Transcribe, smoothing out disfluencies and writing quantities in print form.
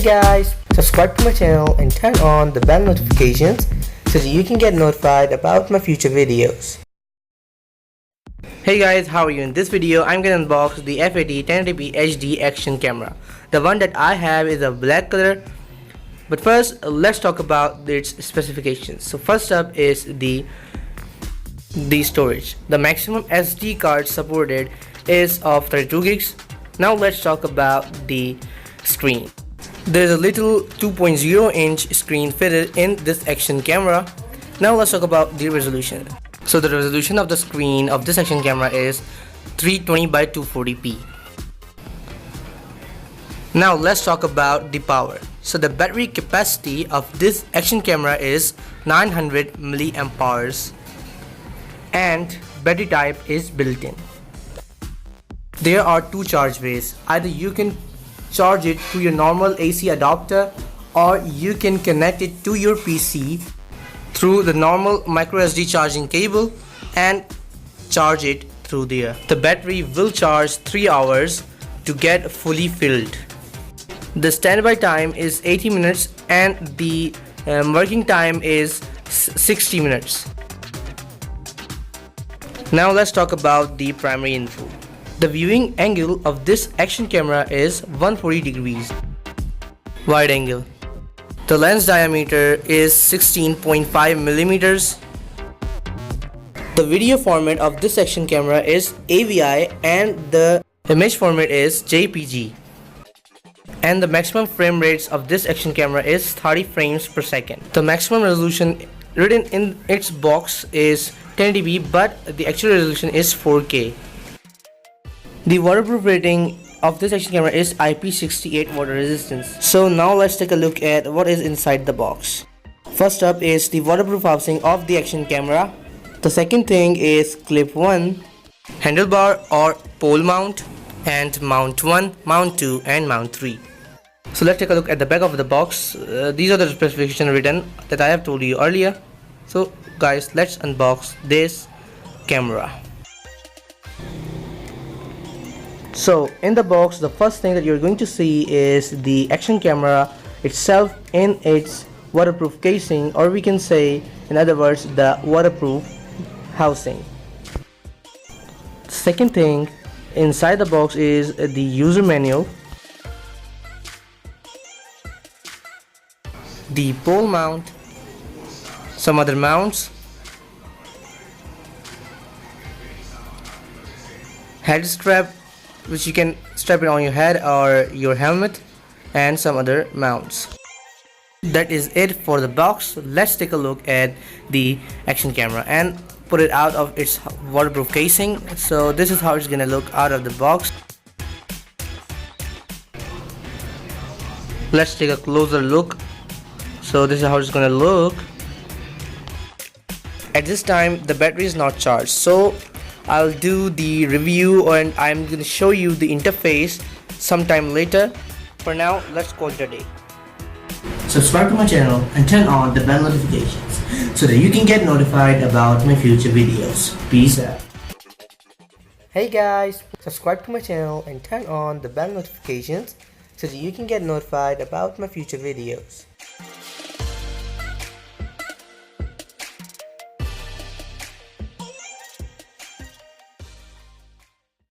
Hey guys, subscribe to my channel and turn on the bell notifications so that you can get notified about my future videos. Hey guys, how are you? In this video, I'm gonna unbox the F80 1080p HD action camera. The one that I have is a black color. But first, let's talk about its specifications. So first up is the storage. The maximum SD card supported is of 32 gigs. Now let's talk about the screen. There's a little 2.0 inch screen fitted in this action camera. Now let's talk about the resolution. So the resolution of the screen of this action camera is 320 by 240p. Now let's talk about the power. So the battery capacity of this action camera is 900 milliamperes and battery type is built in. There are two charge ways. Either you can charge it to your normal AC adapter or you can connect it to your PC through the normal micro SD charging cable and charge it through there. The battery will charge 3 hours to get fully filled. The standby time is 80 minutes and the working time is 60 minutes. Now let's talk about the primary info. The viewing angle of this action camera is 140 degrees. Wide angle. The lens diameter is 16.5 millimeters. The video format of this action camera is AVI and the image format is JPG. And the maximum frame rates of this action camera is 30 frames per second. The maximum resolution written in its box is 1080p, but the actual resolution is 4K. The waterproof rating of this action camera is IP68 water resistance. So now let's take a look at what is inside the box. First up is the waterproof housing of the action camera. The second thing is clip 1, handlebar or pole mount, and mount 1, mount 2 and mount 3. So let's take a look at the back of the box. These are the specifications written that I have told you earlier. So guys, let's unbox this camera. So in the box, the first thing that you're going to see is the action camera itself in its waterproof casing, or we can say in other words the waterproof housing. Second thing inside the box is the user manual, the pole mount, some other mounts, head strap which you can strap it on your head or your helmet, and some other mounts. That is it for the box. Let's take a look at the action camera and put it out of its waterproof casing. So this is how it's gonna look out of the box. Let's take a closer look. So this is how it's gonna look. At this time the battery is not charged, so I'll do the review and I'm gonna show you the interface sometime later. For now, let's call it a day. Subscribe to my channel and turn on the bell notifications so that you can get notified about my future videos. Peace out. Hey guys, subscribe to my channel and turn on the bell notifications so that you can get notified about my future videos.